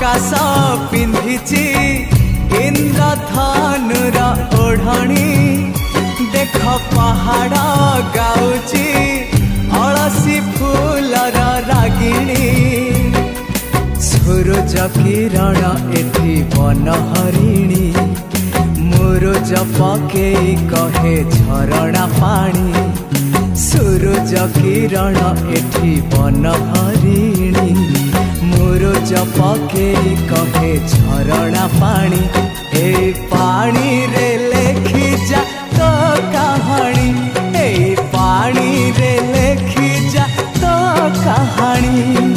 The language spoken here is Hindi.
आकाश पिंधिची इंद्रधनुर ओढ़णी देख पहाड़ गाउची अलसी फूलर रागिणी सूरज किरण एठी बनहरिणी मुरुज पकेई कहे झरणा पानी सूरज किरण एठी बनहरिणी मुरुज पकेई कहे झरणा पानी ए पानी रे लेखी जा तो कहानी ए पानी रे लेखी जा तो कहानी।